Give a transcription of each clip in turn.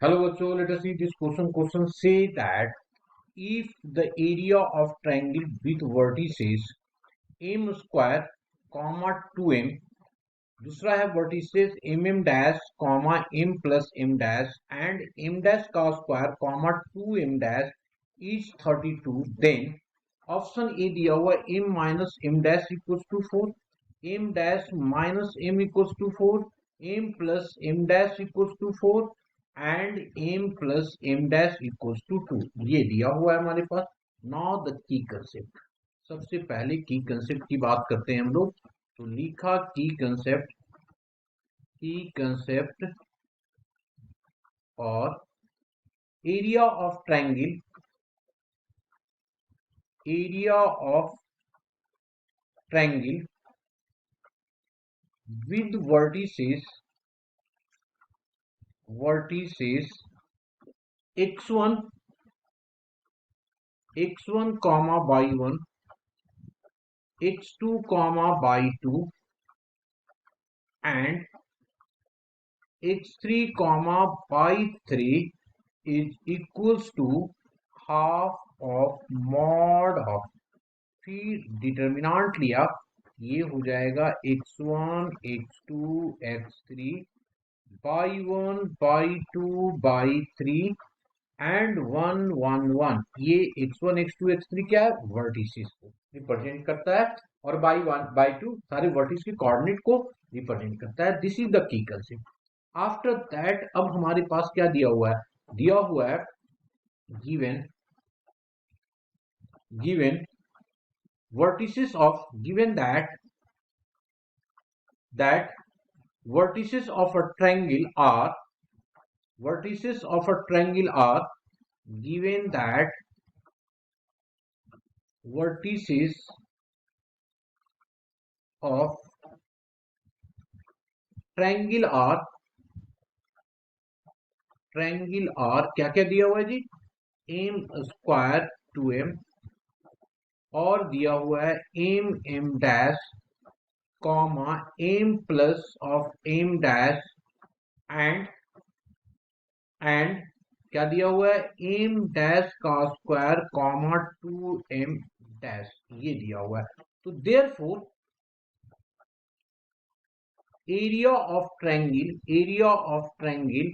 Hello bachcho, let us see this question. Question say that if the area of triangle with vertices m square, comma 2m, दूसरा है vertices mm dash, comma m plus m dash and m dash का square, comma 2m dash is 32, then option A दिया हुआ m minus m dash equals to 4, m dash minus m equals to 4, m plus m dash equals to 4 and m plus m dash equals to 2 ये दिया हुआ है हमारे पास। Now the key concept, सबसे पहले की कंसेप्ट की बात करते हैं हम लोग। तो लिखा की कंसेप्ट और area of triangle, area of triangle with vertices x1 comma y1, x2 comma y2 and x3 comma y3 is equals to half of mod of, फिर डिटर्मिनेंट लिया, ये हो जाएगा x1 x2 x3 y1 y2 y3 and 1 1 1। ये x1 x2 x3 क्या है, vertices को represent करता है और y1 y2 सारे वर्टिस के कोऑर्डिनेट को रिप्रेजेंट करता है। This is the key concept. After that अब हमारे पास क्या दिया हुआ है, दिया हुआ है given vertices of, given that vertices of a triangle are given that vertices of triangle are क्या क्या दिया हुआ है जी, m स्क्वायर 2m और दिया हुआ है m dash comma m plus of m dash and क्या दिया हुआ है m डैश का स्क्वायर कॉमा 2m डैश, ये दिया हुआ है। तो therefore area of triangle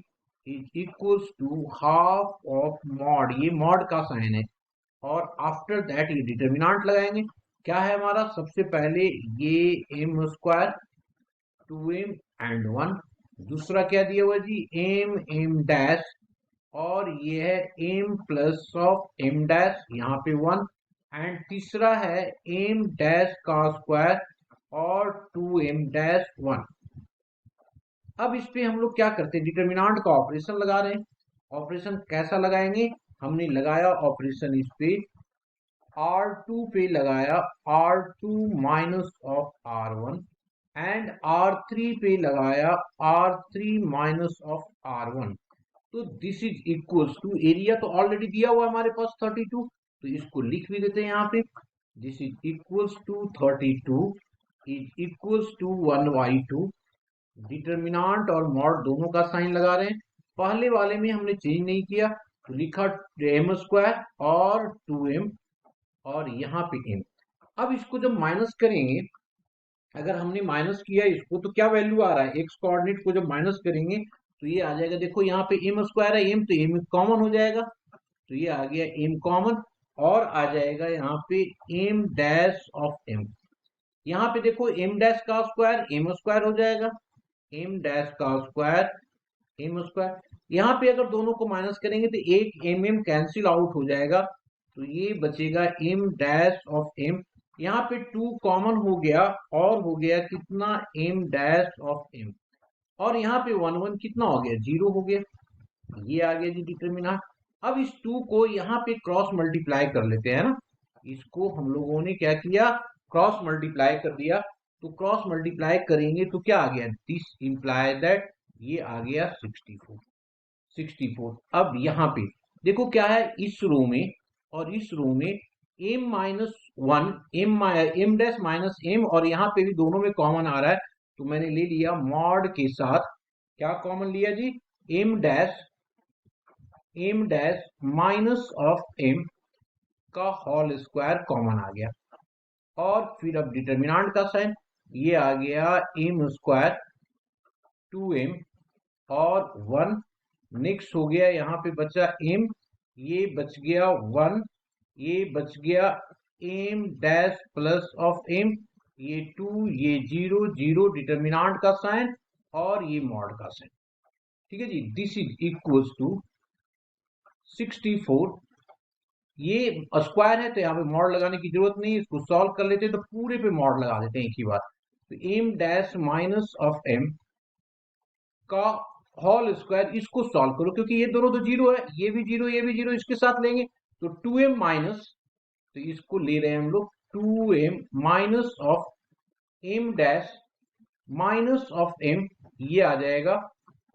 is equals to half of mod, ये मॉड का साइन है और आफ्टर दैट ये डिटर्मिनेंट लगाएंगे। क्या है हमारा, सबसे पहले ये m स्क्वायर 2m एंड 1, दूसरा क्या दिया हुआ जी m डैश और ये है m plus of m dash, यहाँ पे 1 एंड तीसरा है m डैश का स्क्वायर और 2m डैश 1। अब इस पे हम लोग क्या करते हैं, डिटर्मिनेंट का ऑपरेशन लगा रहे हैं। ऑपरेशन कैसा लगाएंगे, हमने लगाया ऑपरेशन इस पे R2 पे लगाया R2 minus of R1 and R3 पे लगाया R3 माइनस ऑफ R1। तो this is equals to, area तो ऑलरेडी दिया हुआ है हमारे पास 32, तो इसको लिख भी देते हैं यहाँ पे। This is equals to 32 is equals to 1/2। Determinant और मॉड दोनों का साइन लगा रहे हैं। पहले वाले में हमने चेंज नहीं किया, तो लिखा m स्क्वायर और 2m और यहाँ पे m। अब इसको जब माइनस करेंगे, अगर हमने माइनस किया इसको तो क्या वैल्यू आ रहा है, एक्स कोऑर्डिनेट को जब माइनस करेंगे तो ये आ जाएगा, देखो यहाँ पे m स्क्वायर है m, तो m कॉमन हो जाएगा, तो ये आ गया m कॉमन और आ जाएगा यहाँ पे m डैश ऑफ m। यहाँ पे देखो m डैश का स्क्वायर m स्क्वायर हो जाएगा, m डैश का स्क्वायर m स्क्वायर। यहाँ पे अगर दोनों को माइनस करेंगे तो एक m कैंसिल आउट हो जाएगा, तो ये बचेगा m डैश ऑफ m। यहाँ पे 2 कॉमन हो गया और हो गया कितना m डैश ऑफ m, और यहाँ पे 1 1 कितना हो गया, 0 हो गया, ये आ गया जी डिटर्मिनेंट। अब इस 2 को यहाँ पे क्रॉस मल्टीप्लाई कर लेते हैं ना, इसको हम लोगों ने क्या किया, क्रॉस मल्टीप्लाई कर दिया। तो क्रॉस मल्टीप्लाई करेंगे तो क्या आ गया, दिस इंप्लाई दैट, ये आ गया 64। अब यहाँ पे देखो क्या है, इस रो में और इस रो में m minus 1 m dash minus m और यहाँ पे भी दोनों में कॉमन आ रहा है, तो मैंने ले लिया मॉड के साथ, क्या कॉमन लिया जी, m dash M dash minus of M का होल स्क्वायर कॉमन आ गया, और फिर अब डिटर्मिनेंट का साइन, ये आ गया एम स्क्वायर 2m और 1, नेक्स्ट हो गया यहाँ पे बचा m, ये बच गया 1, ये बच गया m dash plus of m, ये 2, ये 0 0, डिटर्मिनेंट का साइन और ये मॉड का साइन। ठीक है जी, दिस इज इक्वल्स टू 64। ये स्क्वायर है तो यहाँ पे मॉड लगाने की जरूरत नहीं है, इसको सॉल्व कर लेते हैं तो पूरे पे मॉड लगा देते हैं एक ही बार। तो m dash minus of m का होल स्क्वायर, इसको सॉल्व करो क्योंकि ये दोनों तो जीरो है, ये भी जीरो ये भी जीरो, इसके साथ लेंगे तो 2m माइनस, तो इसको ले रहे हैं हम लोग 2m minus of m dash minus of m, ये आ जाएगा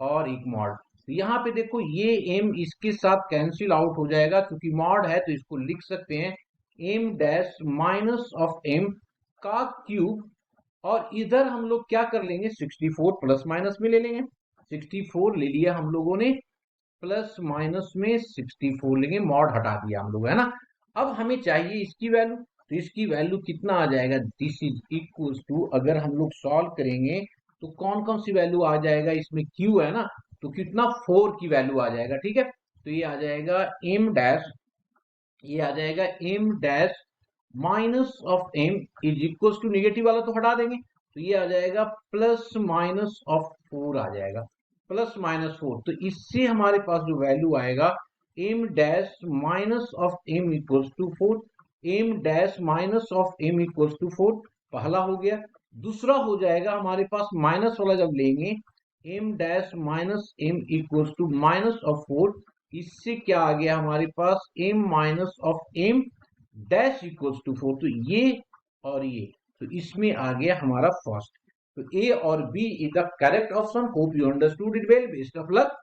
और एक मॉड। तो यहाँ पे देखो ये m इसके साथ कैंसिल आउट हो जाएगा, क्योंकि मॉड है तो इसको लिख सकते हैं m dash minus of m का क्यूब, और इधर हम लोग क्या कर लेंगे 64 प्लस माइनस में ले लेंगे, 64 ले लिया हम लोगों ने, प्लस माइनस में 64 लेंगे, मॉड हटा दिया हम लोग, है ना। अब हमें चाहिए इसकी वैल्यू, तो इसकी वैल्यू कितना आ जाएगा, दिस इज इक्वल्स टू, अगर हम लोग सॉल्व करेंगे तो कौन कौन सी वैल्यू आ जाएगा, इसमें क्यू है ना, तो कितना 4 की वैल्यू आ जाएगा। ठीक है, तो ये आ जाएगा m डैश, ये आ जाएगा m dash minus of m is equals to, negative वाला तो हटा देंगे, तो ये आ जाएगा प्लस माइनस ऑफ 4 आ जाएगा, प्लस माइनस 4। तो इससे हमारे पास जो वैल्यू आएगा m dash minus of m equals to 4, m dash minus of m equals to 4, पहला हो गया। दूसरा हो जाएगा हमारे पास माइनस वाला जब लेंगे m dash minus m equals to minus of 4, इससे क्या आ गया हमारे पास m minus of m dash equals to 4, तो ये और ये, तो इसमें आ गया हमारा फर्स्ट। तो ए और B is the correct option. Hope you understood it well, best of luck.